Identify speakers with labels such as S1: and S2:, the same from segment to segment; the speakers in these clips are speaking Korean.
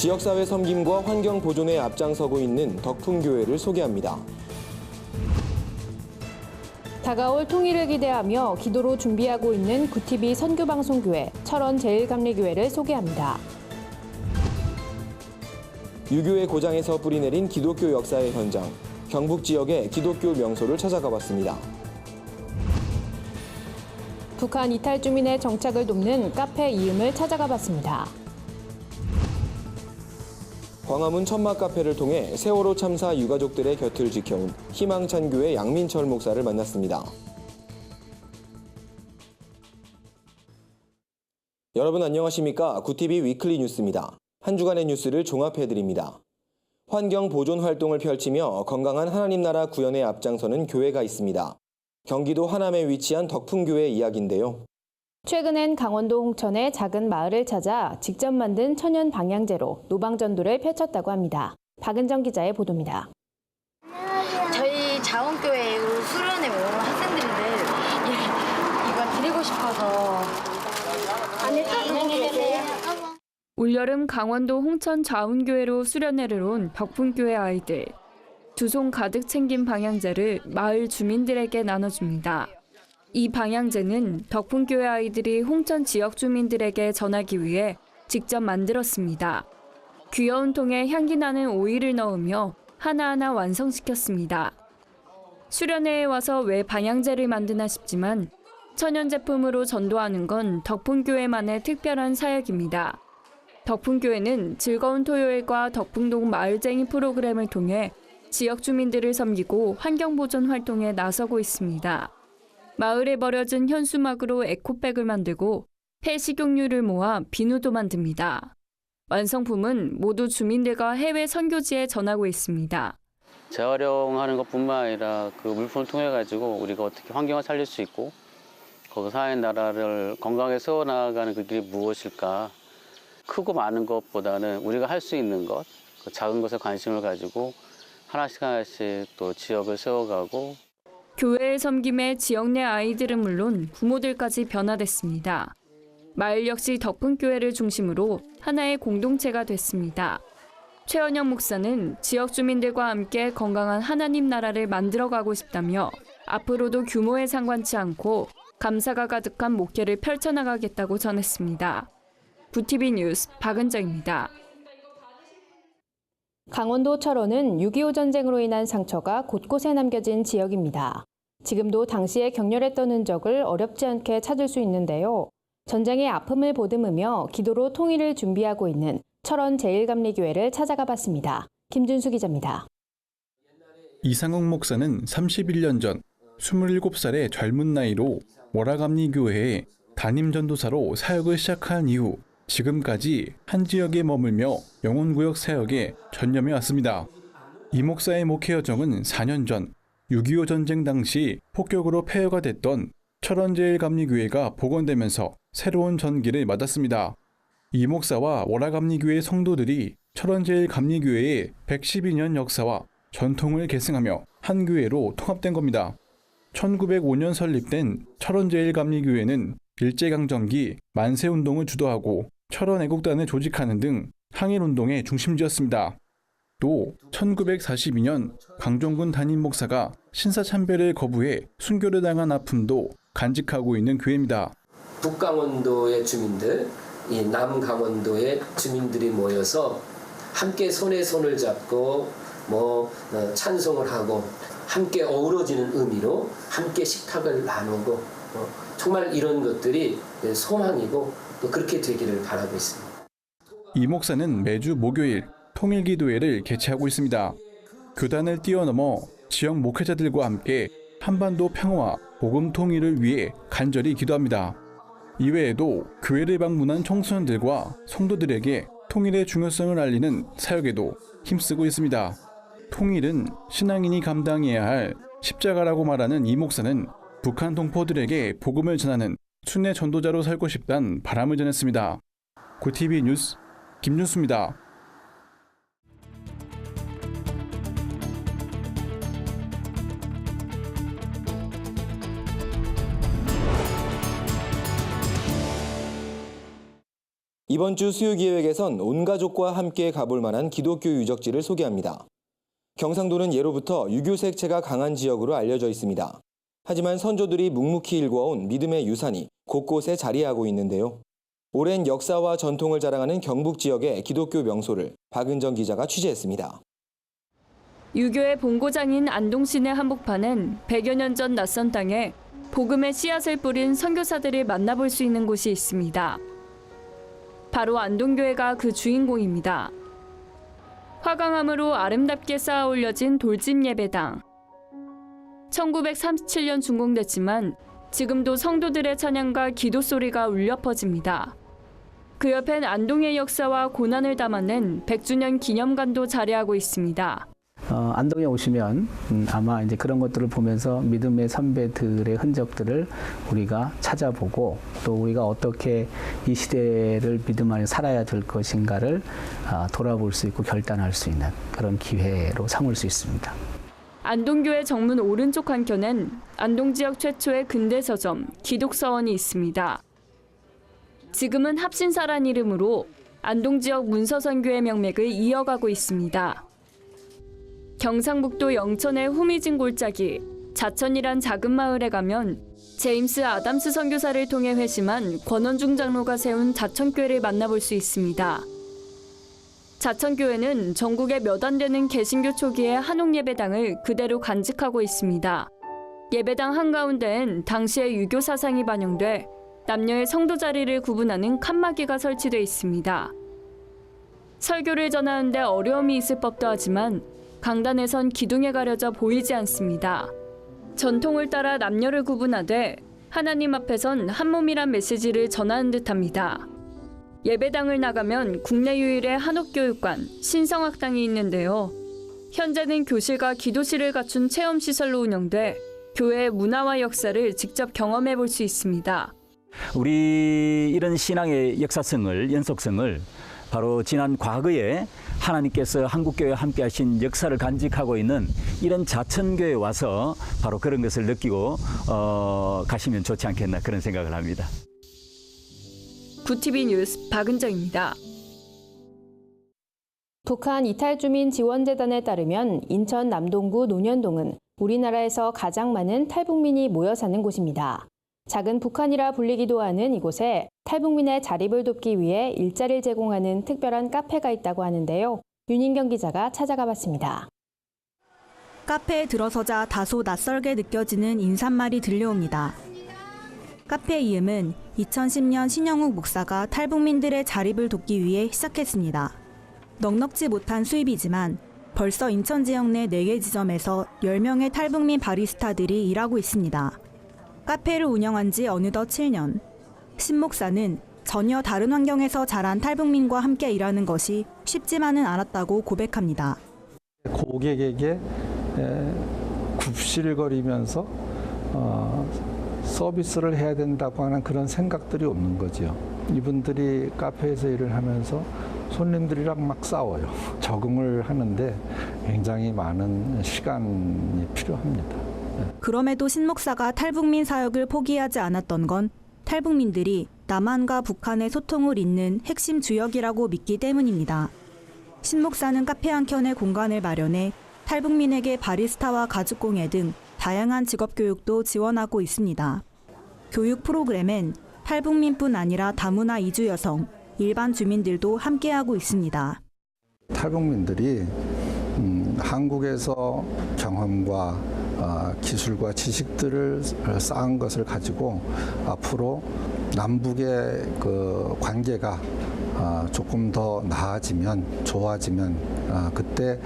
S1: 지역사회 섬김과 환경 보존에 앞장서고 있는 덕풍교회를 소개합니다.
S2: 다가올 통일을 기대하며 기도로 준비하고 있는 구티비 선교방송교회 철원 제일감리교회를 소개합니다.
S1: 유교의 고장에서 뿌리내린 기독교 역사의 현장, 경북 지역의 기독교 명소를 찾아가 봤습니다.
S2: 북한 이탈 주민의 정착을 돕는 카페 이음을 찾아가 봤습니다.
S1: 광화문 천막 카페를 통해 세월호 참사 유가족들의 곁을 지켜온 희망찬교회 양민철 목사를 만났습니다. 여러분 안녕하십니까? 구티비 위클리 뉴스입니다. 한 주간의 뉴스를 종합해드립니다. 환경 보존 활동을 펼치며 건강한 하나님 나라 구현에 앞장서는 교회가 있습니다. 경기도 하남에 위치한 덕풍교회 이야기인데요.
S2: 최근엔 강원도 홍천의 작은 마을을 찾아 직접 만든 천연 방향제로 노방전도를 펼쳤다고 합니다. 박은정 기자의 보도입니다.
S3: 저희 자원교회 수련회 온 학생들인데 이거 드리고 싶어서 안녕히 계세요.
S4: 올여름 강원도 홍천 자운교회로 수련회를 온 덕풍교회 아이들. 두 손 가득 챙긴 방향제를 마을 주민들에게 나눠줍니다. 이 방향제는 덕풍교회 아이들이 홍천 지역 주민들에게 전하기 위해 직접 만들었습니다. 귀여운 통에 향기 나는 오일을 넣으며 하나하나 완성시켰습니다. 수련회에 와서 왜 방향제를 만드나 싶지만 천연 제품으로 전도하는 건 덕풍교회만의 특별한 사역입니다. 덕풍교회는 즐거운 토요일과 덕풍동 마을쟁이 프로그램을 통해 지역 주민들을 섬기고 환경보존 활동에 나서고 있습니다. 마을에 버려진 현수막으로 에코백을 만들고 폐식용유를 모아 비누도 만듭니다. 완성품은 모두 주민들과 해외 선교지에 전하고 있습니다.
S5: 재활용하는 것뿐만 아니라 그 물품을 통해 가지고 우리가 어떻게 환경을 살릴 수 있고 거기서 하나님 나라를 건강하게 세워나가는 그 길이 무엇일까? 크고 많은 것보다는 우리가 할 수 있는 것, 그 작은 것에 관심을 가지고 하나씩 하나씩 또 지역을 세워가고
S4: 교회의 섬김에 지역 내 아이들은 물론 부모들까지 변화됐습니다. 마을 역시 덕풍교회를 중심으로 하나의 공동체가 됐습니다. 최원영 목사는 지역 주민들과 함께 건강한 하나님 나라를 만들어가고 싶다며 앞으로도 규모에 상관치 않고 감사가 가득한 목회를 펼쳐나가겠다고 전했습니다. 구티비 뉴스 박은정입니다.
S2: 강원도 철원은 6.25 전쟁으로 인한 상처가 곳곳에 남겨진 지역입니다. 지금도 당시의 격렬했던 흔적을 어렵지 않게 찾을 수 있는데요. 전쟁의 아픔을 보듬으며 기도로 통일을 준비하고 있는 철원 제일감리교회를 찾아가 봤습니다. 김준수 기자입니다.
S6: 이상욱 목사는 31년 전 27살의 젊은 나이로 월화감리교회에 담임전도사로 사역을 시작한 이후 지금까지 한 지역에 머물며 영혼구역 사역에 전념해 왔습니다. 이 목사의 목회 여정은 4년 전 6.25 전쟁 당시 폭격으로 폐허가 됐던 철원제일감리교회가 복원되면서 새로운 전기를 맞았습니다. 이 목사와 월화감리교회 성도들이 철원제일감리교회의 112년 역사와 전통을 계승하며 한 교회로 통합된 겁니다. 1905년 설립된 철원제일감리교회는 일제강점기 만세운동을 주도하고 철원애국단을 조직하는 등 항일운동의 중심지였습니다. 또 1942년 강종군 담임 목사가 신사참배를 거부해 순교를 당한 아픔도 간직하고 있는 교회입니다.
S7: 북강원도의 주민들, 이 남강원도의 주민들이 모여서 함께 손에 손을 잡고 찬송을 하고 함께 어우러지는 의미로 함께 식탁을 나누고 정말 이런 것들이 소망이고 또 그렇게 되기를 바라고 있습니다.
S6: 이 목사는 매주 목요일 통일기도회를 개최하고 있습니다. 교단을 뛰어넘어 지역 목회자들과 함께 한반도 평화와 복음 통일을 위해 간절히 기도합니다. 이외에도 교회를 방문한 청소년들과 성도들에게 통일의 중요성을 알리는 사역에도 힘쓰고 있습니다. 통일은 신앙인이 감당해야 할 십자가라고 말하는 이 목사는 북한 동포들에게 복음을 전하는 순회 전도자로 살고 싶다는 바람을 전했습니다. 구티비 뉴스 김준수입니다.
S1: 이번 주 수요기획에선 온 가족과 함께 가볼 만한 기독교 유적지를 소개합니다. 경상도는 예로부터 유교 색채가 강한 지역으로 알려져 있습니다. 하지만 선조들이 묵묵히 일궈온 믿음의 유산이 곳곳에 자리하고 있는데요. 오랜 역사와 전통을 자랑하는 경북 지역의 기독교 명소를 박은정 기자가 취재했습니다.
S4: 유교의 본고장인 안동시내 한복판은 100여 년 전 낯선 땅에 복음의 씨앗을 뿌린 선교사들을 만나볼 수 있는 곳이 있습니다. 바로 안동교회가 그 주인공입니다. 화강암으로 아름답게 쌓아 올려진 돌집 예배당. 1937년 준공됐지만 지금도 성도들의 찬양과 기도 소리가 울려 퍼집니다. 그 옆엔 안동의 역사와 고난을 담아낸 100주년 기념관도 자리하고 있습니다.
S8: 안동에 오시면 아마 이제 그런 것들을 보면서 믿음의 선배들의 흔적들을 우리가 찾아보고 또 우리가 어떻게 이 시대를 믿음 안에 살아야 될 것인가를 돌아볼 수 있고 결단할 수 있는 그런 기회로 삼을 수 있습니다.
S4: 안동교회 정문 오른쪽 한켠엔 안동 지역 최초의 근대 서점 기독서원이 있습니다. 지금은 합신사란 이름으로 안동 지역 문서선교의 명맥을 이어가고 있습니다. 경상북도 영천의 후미진 골짜기 자천이란 작은 마을에 가면 제임스 아담스 선교사를 통해 회심한 권원중 장로가 세운 자천교회를 만나볼 수 있습니다. 자천교회는 전국에 몇 안 되는 개신교 초기의 한옥 예배당을 그대로 간직하고 있습니다. 예배당 한가운데엔 당시의 유교 사상이 반영돼 남녀의 성도 자리를 구분하는 칸막이가 설치돼 있습니다. 설교를 전하는데 어려움이 있을 법도 하지만 강단에선 기둥에 가려져 보이지 않습니다. 전통을 따라 남녀를 구분하되 하나님 앞에선 한 몸이란 메시지를 전하는 듯합니다. 예배당을 나가면 국내 유일의 한옥교육관 신성학당이 있는데요. 현재는 교실과 기도실을 갖춘 체험시설로 운영돼 교회의 문화와 역사를 직접 경험해 볼 수 있습니다.
S9: 우리 이런 신앙의 역사성을, 연속성을 바로 지난 과거에 하나님께서 한국교회와 함께 하신 역사를 간직하고 있는 이런 자천교회에 와서 바로 그런 것을 느끼고 가시면 좋지 않겠나 그런 생각을 합니다.
S4: 구티비 뉴스 박은정입니다.
S2: 북한 이탈주민 지원재단에 따르면 인천 남동구 논현동은 우리나라에서 가장 많은 탈북민이 모여 사는 곳입니다. 작은 북한이라 불리기도 하는 이곳에 탈북민의 자립을 돕기 위해 일자리를 제공하는 특별한 카페가 있다고 하는데요. 윤인경 기자가 찾아가 봤습니다.
S10: 카페에 들어서자 다소 낯설게 느껴지는 인사말이 들려옵니다. 카페 이름은 2010년 신영욱 목사가 탈북민들의 자립을 돕기 위해 시작했습니다. 넉넉지 못한 수입이지만 벌써 인천 지역 내 4개 지점에서 10명의 탈북민 바리스타들이 일하고 있습니다. 카페를 운영한 지 어느덧 7년. 신 목사는 전혀 다른 환경에서 자란 탈북민과 함께 일하는 것이 쉽지만은 않았다고 고백합니다.
S11: 고객에게 굽실거리면서 서비스를 해야 된다고 하는 그런 생각들이 없는 거죠. 이분들이 카페에서 일을 하면서 손님들이랑 막 싸워요. 적응을 하는데 굉장히 많은 시간이 필요합니다.
S10: 그럼에도 신 목사가 탈북민 사역을 포기하지 않았던 건 탈북민들이 남한과 북한의 소통을 잇는 핵심 주역이라고 믿기 때문입니다. 신 목사는 카페 한켠에 공간을 마련해 탈북민에게 바리스타와 가죽공예 등 다양한 직업 교육도 지원하고 있습니다. 교육 프로그램엔 탈북민뿐 아니라 다문화 이주 여성, 일반 주민들도 함께하고 있습니다.
S11: 탈북민들이 한국에서 경험과 기술과 지식들을 쌓은 것을 가지고 앞으로 남북의 그 관계가 조금 더 나아지면, 좋아지면 그때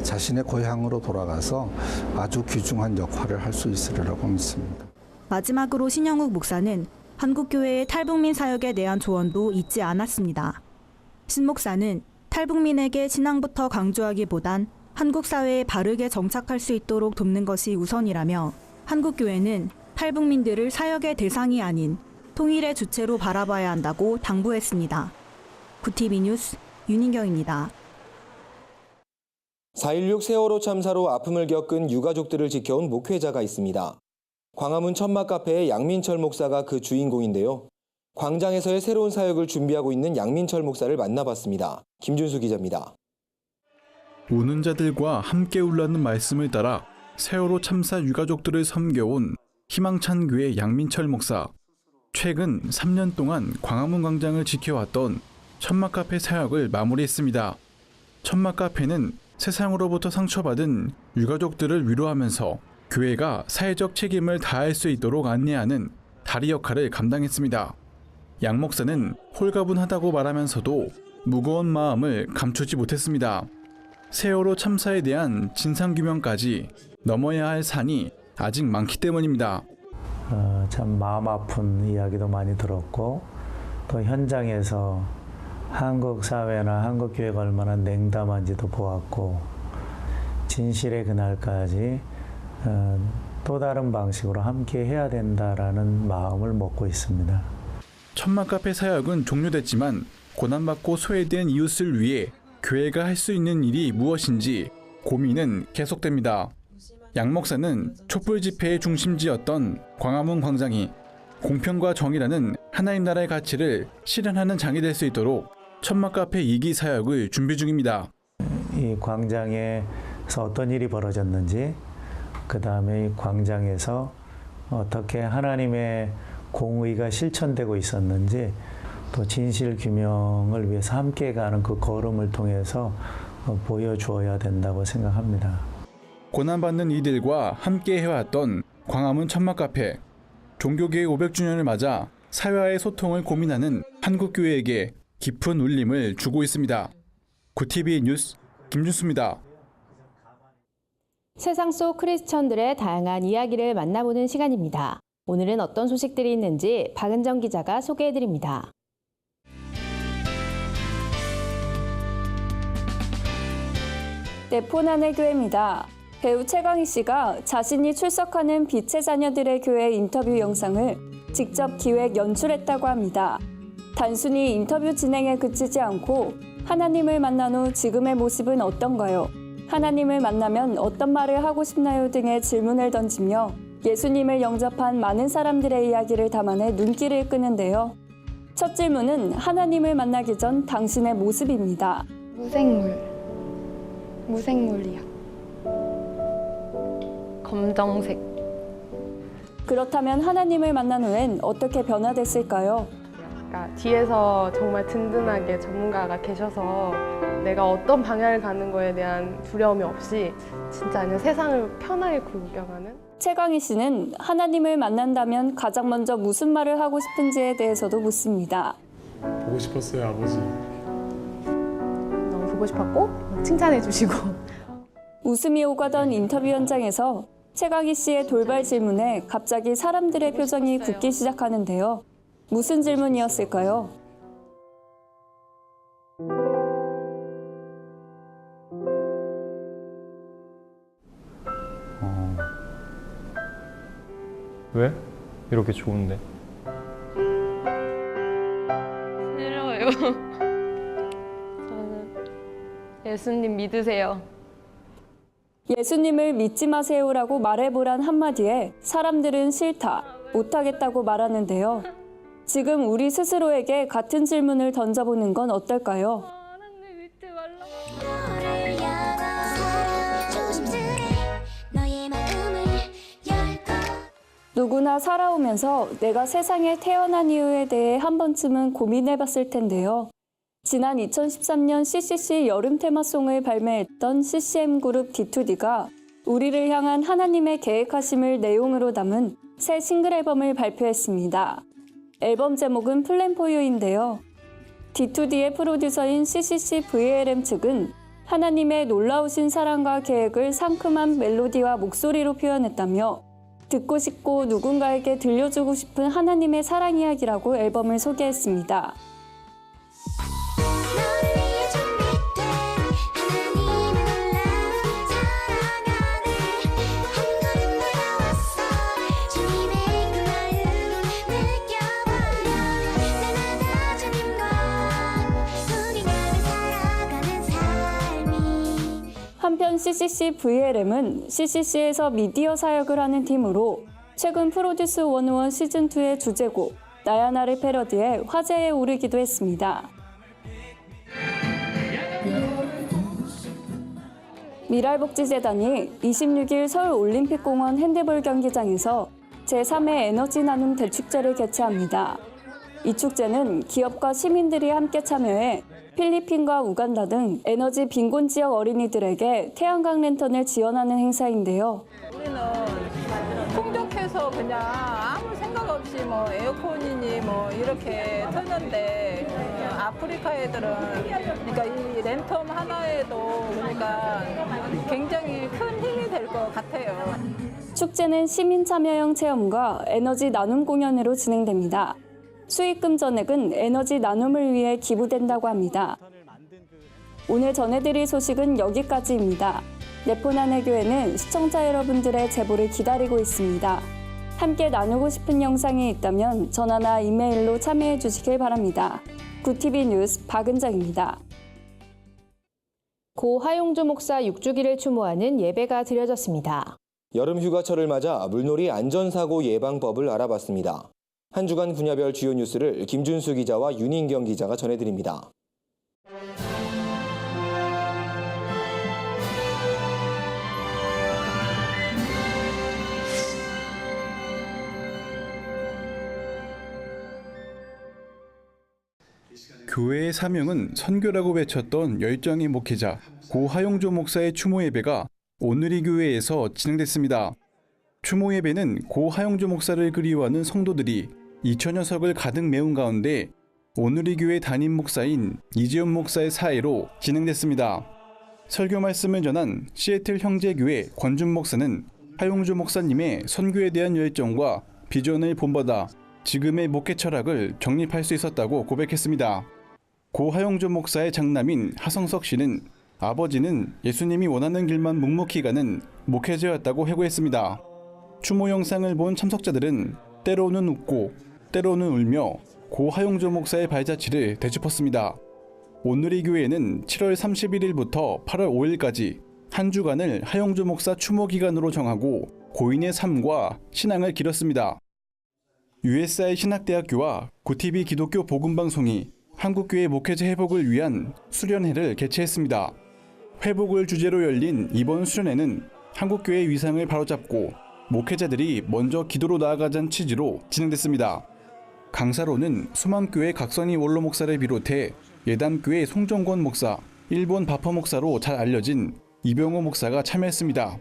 S11: 자신의 고향으로 돌아가서 아주 귀중한 역할을 할 수 있으리라고 믿습니다.
S10: 마지막으로 신영욱 목사는 한국교회의 탈북민 사역에 대한 조언도 잊지 않았습니다. 신 목사는 탈북민에게 신앙부터 강조하기보단 한국 사회에 바르게 정착할 수 있도록 돕는 것이 우선이라며 한국교회는 탈북민들을 사역의 대상이 아닌 통일의 주체로 바라봐야 한다고 당부했습니다. 구티비 뉴스 윤인경입니다.
S1: 4.16 세월호 참사로 아픔을 겪은 유가족들을 지켜온 목회자가 있습니다. 광화문 천막 카페의 양민철 목사가 그 주인공인데요. 광장에서의 새로운 사역을 준비하고 있는 양민철 목사를 만나봤습니다. 김준수 기자입니다.
S6: 우는 자들과 함께 울라는 말씀을 따라 세월호 참사 유가족들을 섬겨온 희망찬 교회 양민철 목사. 최근 3년 동안 광화문 광장을 지켜왔던 천막카페 사역을 마무리했습니다. 천막카페는 세상으로부터 상처받은 유가족들을 위로하면서 교회가 사회적 책임을 다할 수 있도록 안내하는 다리 역할을 감당했습니다. 양 목사는 홀가분하다고 말하면서도 무거운 마음을 감추지 못했습니다. 세월호 참사에 대한 진상규명까지 넘어야 할 산이 아직 많기 때문입니다.
S12: 참 마음 아픈 이야기도 많이 들었고 또 현장에서 한국 사회나 한국 교회가 얼마나 냉담한지도 보았고 진실의 그날까지 또 다른 방식으로 함께 해야 된다라는 마음을 먹고 있습니다.
S6: 천막카페 사역은 종료됐지만 고난받고 소외된 이웃을 위해 교회가 할 수 있는 일이 무엇인지 고민은 계속됩니다. 양 목사는 촛불 집회의 중심지였던 광화문 광장이 공평과 정의라는 하나님 나라의 가치를 실현하는 장이 될 수 있도록 천막카페 2기 사역을 준비 중입니다.
S12: 이 광장에서 어떤 일이 벌어졌는지, 그 다음에 이 광장에서 어떻게 하나님의 공의가 실천되고 있었는지, 또 진실 규명을 위해서 함께 가는 그 걸음을 통해서 보여주어야 된다고 생각합니다.
S6: 고난받는 이들과 함께 해왔던 광화문 천막카페. 종교개혁 500주년을 맞아 사회와의 소통을 고민하는 한국교회에게 깊은 울림을 주고 있습니다. 구TV 뉴스 김준수입니다.
S2: 세상 속 크리스천들의 다양한 이야기를 만나보는 시간입니다. 오늘은 어떤 소식들이 있는지 박은정 기자가 소개해드립니다.
S4: 네포난의 교회입니다. 배우 최광희 씨가 자신이 출석하는 빛의 자녀들의 교회 인터뷰 영상을 직접 기획 연출했다고 합니다. 단순히 인터뷰 진행에 그치지 않고 하나님을 만난 후 지금의 모습은 어떤가요? 하나님을 만나면 어떤 말을 하고 싶나요? 등의 질문을 던지며 예수님을 영접한 많은 사람들의 이야기를 담아내 눈길을 끄는데요. 첫 질문은 하나님을 만나기 전 당신의 모습입니다.
S13: 무생물이야. 검정색.
S4: 그렇다면 하나님을 만난 후엔 어떻게 변화됐을까요?
S13: 그러니까 뒤에서 정말 든든하게 전문가가 계셔서 내가 어떤 방향을 가는 거에 대한 두려움이 없이 진짜 그냥 세상을 편하게 구경하는?
S4: 최광희 씨는 하나님을 만난다면 가장 먼저 무슨 말을 하고 싶은지에 대해서도 묻습니다.
S14: 보고 싶었어요, 아버지.
S13: 너무 보고 싶었고 칭찬해 주시고.
S4: 웃음이 오가던 인터뷰 현장에서 최광희 씨의 돌발 질문에 갑자기 사람들의 표정이 굳기 시작하는데요. 무슨 질문이었을까요?
S14: 왜? 이렇게 좋은데.
S13: 싫어요. 저는 예수님 믿으세요.
S4: 예수님을 믿지 마세요라고 말해보란 한마디에 사람들은 싫다, 못하겠다고 말하는데요. 지금 우리 스스로에게 같은 질문을 던져보는 건 어떨까요?
S13: 하나님 믿지 말라고.
S4: 누구나 살아오면서 내가 세상에 태어난 이유에 대해 한 번쯤은 고민해봤을 텐데요. 지난 2013년 CCC 여름 테마송을 발매했던 CCM그룹 D2D가 우리를 향한 하나님의 계획하심을 내용으로 담은 새 싱글 앨범을 발표했습니다. 앨범 제목은 플랜 포 유인데요. D2D의 프로듀서인 CCC VLM 측은 하나님의 놀라우신 사랑과 계획을 상큼한 멜로디와 목소리로 표현했다며 듣고 싶고 누군가에게 들려주고 싶은 하나님의 사랑 이야기라고 앨범을 소개했습니다. 한편 CCC VLM은 CCC에서 미디어 사역을 하는 팀으로 최근 프로듀스 101 시즌2의 주제곡
S15: 나야나를 패러디해 화제에 오르기도 했습니다. 미랄복지재단이 26일 서울올림픽공원 핸드볼 경기장에서 제3회 에너지 나눔 대축제를 개최합니다. 이 축제는 기업과 시민들이 함께 참여해 필리핀과 우간다 등 에너지 빈곤 지역 어린이들에게 태양광 랜턴을 지원하는 행사인데요.
S16: 우리는 풍족해서 그냥 아무 생각 없이 뭐 에어컨이니 뭐 이렇게 트는데 아프리카 애들은 그러니까 이 랜턴 하나에도 그러니까 굉장히 큰 힘이 될 것 같아요.
S15: 축제는 시민 참여형 체험과 에너지 나눔 공연으로 진행됩니다. 수익금 전액은 에너지 나눔을 위해 기부된다고 합니다. 오늘 전해드릴 소식은 여기까지입니다. 네포난해교회는 시청자 여러분들의 제보를 기다리고 있습니다. 함께 나누고 싶은 영상이 있다면 전화나 이메일로 참여해 주시길 바랍니다. 구TV 뉴스 박은정입니다.
S2: 고 하용조 목사 6주기를 추모하는 예배가 드려졌습니다.
S1: 여름 휴가철을 맞아 물놀이 안전사고 예방법을 알아봤습니다. 한 주간 분야별 주요 뉴스를 김준수 기자와 윤인경 기자가 전해드립니다.
S6: 교회의 사명은 선교라고 외쳤던 열정의 목회자 고 하용조 목사의 추모 예배가 오늘이 교회에서 진행됐습니다. 추모 예배는 고 하용조 목사를 그리워하는 성도들이 2천여 석을 가득 메운 가운데 오늘이 교회 담임 목사인 이재훈 목사의 사회로 진행됐습니다. 설교 말씀을 전한 시애틀 형제교회 권준 목사는 하용조 목사님의 선교에 대한 열정과 비전을 본받아 지금의 목회 철학을 정립할 수 있었다고 고백했습니다. 고 하용조 목사의 장남인 하성석 씨는 아버지는 예수님이 원하는 길만 묵묵히 가는 목회자였다고 회고했습니다. 추모 영상을 본 참석자들은 때로는 웃고 때로는 울며 고 하용조 목사의 발자취를 되짚었습니다. 오늘이 교회는 7월 31일부터 8월 5일까지 한 주간을 하용조 목사 추모 기간으로 정하고 고인의 삶과 신앙을 기렸습니다. USI 신학대학교와 구TV 기독교 복음방송이 한국교회 목회자 회복을 위한 수련회를 개최했습니다. 회복을 주제로 열린 이번 수련회는 한국교회의 위상을 바로잡고 목회자들이 먼저 기도로 나아가자는 취지로 진행됐습니다. 강사로는 수망교회 각선희 원로 목사를 비롯해 예담교회 송정권 목사, 일본 바퍼 목사로 잘 알려진 이병호 목사가 참여했습니다.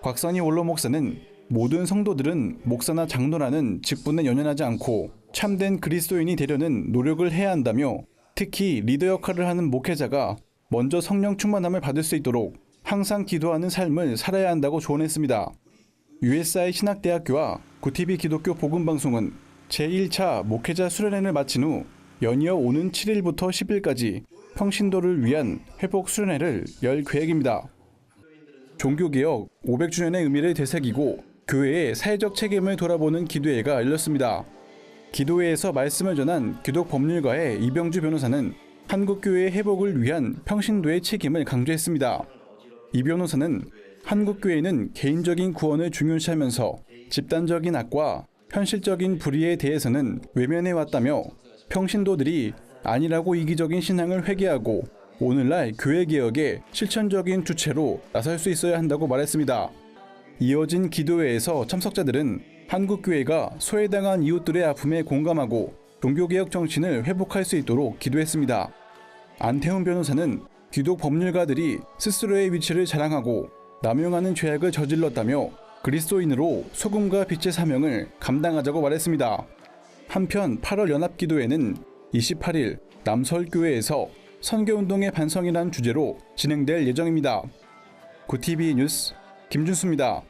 S6: 곽선희 원로 목사는 모든 성도들은 목사나 장로라는 직분에 연연하지 않고 참된 그리스도인이 되려는 노력을 해야 한다며 특히 리더 역할을 하는 목회자가 먼저 성령 충만함을 받을 수 있도록 항상 기도하는 삶을 살아야 한다고 조언했습니다. USI 신학대학교와 구TV 기독교 복음방송은 제1차 목회자 수련회를 마친 후 연이어 오는 7일부터 10일까지 평신도를 위한 회복 수련회를 열 계획입니다. 종교개혁 500주년의 의미를 되새기고 교회의 사회적 책임을 돌아보는 기도회가 열렸습니다. 기도회에서 말씀을 전한 기독법률가의 이병주 변호사는 한국교회의 회복을 위한 평신도의 책임을 강조했습니다. 이 변호사는 한국교회는 개인적인 구원을 중요시하면서 집단적인 악과 현실적인 불의에 대해서는 외면해왔다며 평신도들이 아니라고 이기적인 신앙을 회개하고 오늘날 교회개혁의 실천적인 주체로 나설 수 있어야 한다고 말했습니다. 이어진 기도회에서 참석자들은 한국교회가 소외당한 이웃들의 아픔에 공감하고 종교개혁 정신을 회복할 수 있도록 기도했습니다. 안태훈 변호사는 기독법률가들이 스스로의 위치를 자랑하고 남용하는 죄악을 저질렀다며 그리스도인으로 소금과 빛의 사명을 감당하자고 말했습니다. 한편 8월 연합기도회는 28일 남설교회에서 선교운동의 반성이라는 주제로 진행될 예정입니다. 구TV 뉴스 김준수입니다.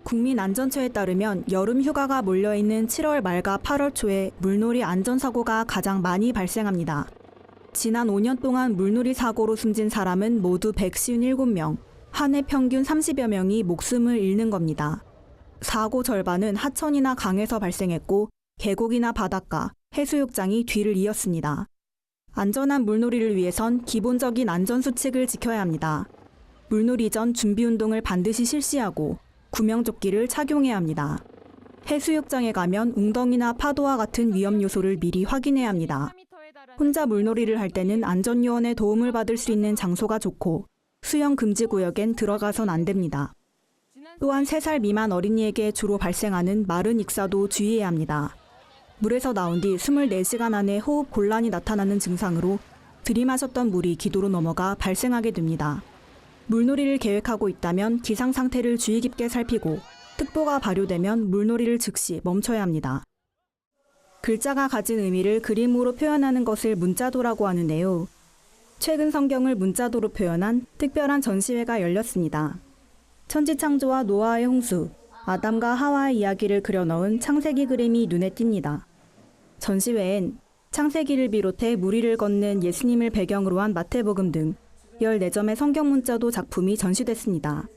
S10: 국민안전처에 따르면 여름 휴가가 몰려있는 7월 말과 8월 초에 물놀이 안전사고가 가장 많이 발생합니다. 지난 5년 동안 물놀이 사고로 숨진 사람은 모두 157명, 한 해 평균 30여 명이 목숨을 잃는 겁니다. 사고 절반은 하천이나 강에서 발생했고 계곡이나 바닷가, 해수욕장이 뒤를 이었습니다. 안전한 물놀이를 위해선 기본적인 안전수칙을 지켜야 합니다. 물놀이 전 준비운동을 반드시 실시하고 구명조끼를 착용해야 합니다. 해수욕장에 가면 웅덩이나 파도와 같은 위험 요소를 미리 확인해야 합니다. 혼자 물놀이를 할 때는 안전요원의 도움을 받을 수 있는 장소가 좋고 수영 금지 구역엔 들어가선 안 됩니다. 또한 3살 미만 어린이에게 주로 발생하는 마른 익사도 주의해야 합니다. 물에서 나온 뒤 24시간 안에 호흡 곤란이 나타나는 증상으로 들이마셨던 물이 기도로 넘어가 발생하게 됩니다. 물놀이를 계획하고 있다면 기상 상태를 주의 깊게 살피고 특보가 발효되면 물놀이를 즉시 멈춰야 합니다. 글자가 가진 의미를 그림으로 표현하는 것을 문자도라고 하는데요. 최근 성경을 문자도로 표현한 특별한 전시회가 열렸습니다. 천지창조와 노아의 홍수, 아담과 하와의 이야기를 그려넣은 창세기 그림이 눈에 띕니다. 전시회엔 창세기를 비롯해 무리를 걷는 예수님을 배경으로 한 마태복음 등 14점의 성경 문자도 작품이 전시됐습니다.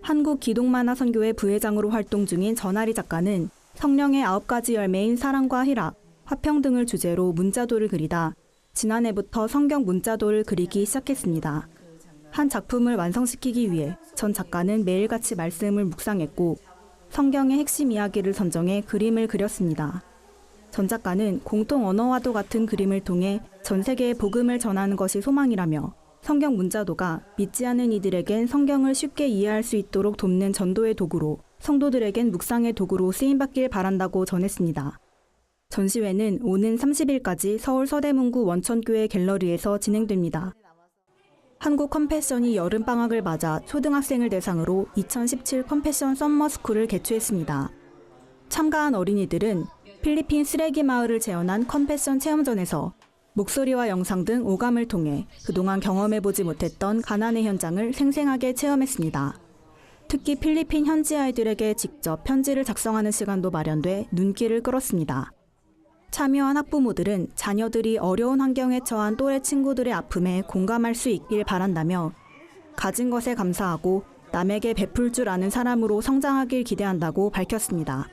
S10: 한국기독만화선교회 부회장으로 활동 중인 전하리 작가는 성령의 9가지 열매인 사랑과 희락, 화평 등을 주제로 문자도를 그리다 지난해부터 성경 문자도를 그리기 시작했습니다. 한 작품을 완성시키기 위해 전 작가는 매일같이 말씀을 묵상했고 성경의 핵심 이야기를 선정해 그림을 그렸습니다. 전 작가는 공통 언어와도 같은 그림을 통해 전 세계에 복음을 전하는 것이 소망이라며 성경 문자도가 믿지 않는 이들에겐 성경을 쉽게 이해할 수 있도록 돕는 전도의 도구로 성도들에겐 묵상의 도구로 쓰임받길 바란다고 전했습니다. 전시회는 오는 30일까지 서울 서대문구 원천교회 갤러리에서 진행됩니다. 한국 컴패션이 여름방학을 맞아 초등학생을 대상으로 2017 컴패션 썸머스쿨을 개최했습니다. 참가한 어린이들은 필리핀 쓰레기 마을을 재현한 컴패션 체험전에서 목소리와 영상 등 오감을 통해 그동안 경험해보지 못했던 가난의 현장을 생생하게 체험했습니다. 특히 필리핀 현지 아이들에게 직접 편지를 작성하는 시간도 마련돼 눈길을 끌었습니다. 참여한 학부모들은 자녀들이 어려운 환경에 처한 또래 친구들의 아픔에 공감할 수 있길 바란다며 가진 것에 감사하고 남에게 베풀 줄 아는 사람으로 성장하길 기대한다고 밝혔습니다.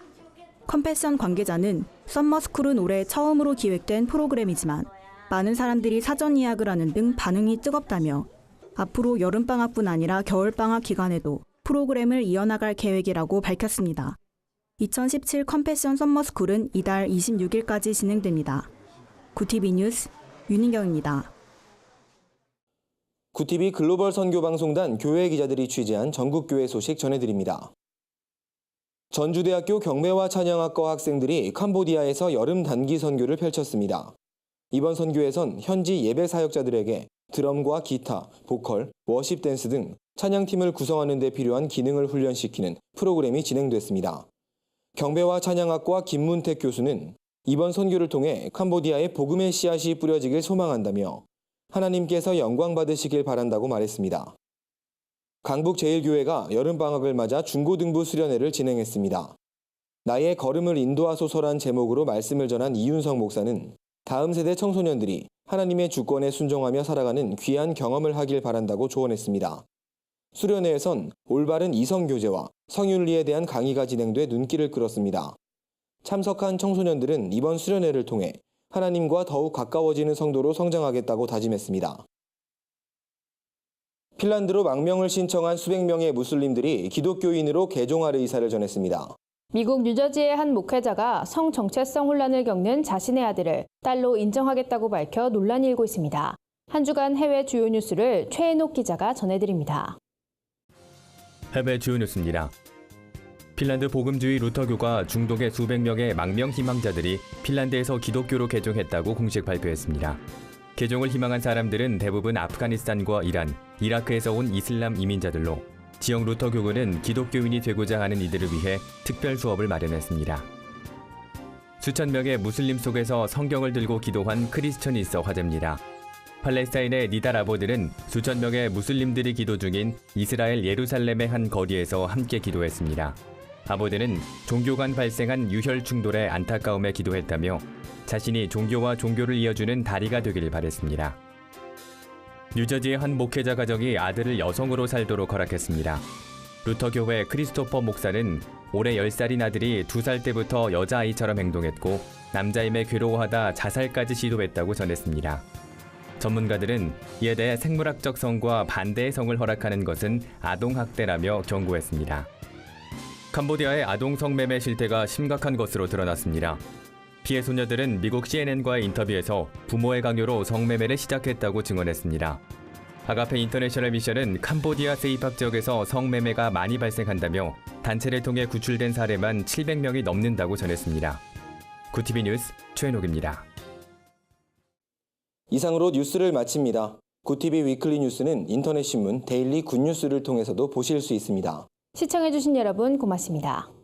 S10: 컴패션 관계자는 썸머스쿨은 올해 처음으로 기획된 프로그램이지만 많은 사람들이 사전 예약을 하는 등 반응이 뜨겁다며 앞으로 여름방학뿐 아니라 겨울방학 기간에도 프로그램을 이어나갈 계획이라고 밝혔습니다. 2017 컴패션 썸머스쿨은 이달 26일까지 진행됩니다. 구TV 뉴스 윤인경입니다.
S1: 구TV 글로벌 선교방송단 교회 기자들이 취재한 전국교회 소식 전해드립니다. 전주대학교 경매와 찬양학과 학생들이 캄보디아에서 여름 단기 선교를 펼쳤습니다. 이번 선교에선 현지 예배 사역자들에게 드럼과 기타, 보컬, 워십 댄스 등 찬양팀을 구성하는 데 필요한 기능을 훈련시키는 프로그램이 진행됐습니다. 경배와 찬양학과 김문택 교수는 이번 선교를 통해 캄보디아에 복음의 씨앗이 뿌려지길 소망한다며 하나님께서 영광 받으시길 바란다고 말했습니다. 강북제일교회가 여름방학을 맞아 중고등부 수련회를 진행했습니다. 나의 걸음을 인도하소서란 제목으로 말씀을 전한 이윤성 목사는 다음 세대 청소년들이 하나님의 주권에 순종하며 살아가는 귀한 경험을 하길 바란다고 조언했습니다. 수련회에선 올바른 이성교제와 성윤리에 대한 강의가 진행돼 눈길을 끌었습니다. 참석한 청소년들은 이번 수련회를 통해 하나님과 더욱 가까워지는 성도로 성장하겠다고 다짐했습니다. 핀란드로 망명을 신청한 수백 명의 무슬림들이 기독교인으로 개종할 의사를 전했습니다.
S2: 미국 뉴저지의 한 목회자가 성 정체성 혼란을 겪는 자신의 아들을 딸로 인정하겠다고 밝혀 논란이 일고 있습니다. 한 주간 해외 주요 뉴스를 최인옥 기자가 전해드립니다.
S17: 해외 주요 뉴스입니다. 핀란드 복음주의 루터교가 중동의 수백 명의 망명 희망자들이 핀란드에서 기독교로 개종했다고 공식 발표했습니다. 개종을 희망한 사람들은 대부분 아프가니스탄과 이란, 이라크에서 온 이슬람 이민자들로 지역 루터교구는 기독교인이 되고자 하는 이들을 위해 특별 수업을 마련했습니다. 수천 명의 무슬림 속에서 성경을 들고 기도한 크리스천이 있어 화제입니다. 팔레스타인의 니달 아보들은 수천 명의 무슬림들이 기도 중인 이스라엘 예루살렘의 한 거리에서 함께 기도했습니다. 아보드는 종교 간 발생한 유혈 충돌에 안타까움에 기도했다며 자신이 종교와 종교를 이어주는 다리가 되기를 바랬습니다. 뉴저지의 한 목회자 가정이 아들을 여성으로 살도록 허락했습니다. 루터교회 크리스토퍼 목사는 올해 10살인 아들이 2살 때부터 여자아이처럼 행동했고 남자임에 괴로워하다 자살까지 시도했다고 전했습니다. 전문가들은 이에 대해 생물학적 성과 반대의 성을 허락하는 것은 아동학대라며 경고했습니다. 캄보디아의 아동 성매매 실태가 심각한 것으로 드러났습니다. 피해 소녀들은 미국 CNN과의 인터뷰에서 부모의 강요로 성매매를 시작했다고 증언했습니다. 아가페 인터내셔널 미션은 캄보디아 세이팍 지역에서 성매매가 많이 발생한다며 단체를 통해 구출된 사례만 700명이 넘는다고 전했습니다. 구티비 뉴스 최현옥입니다.
S1: 이상으로 뉴스를 마칩니다. 구티비 위클리 뉴스는 인터넷 신문 데일리 굿뉴스를 통해서도 보실 수 있습니다.
S2: 시청해주신 여러분 고맙습니다.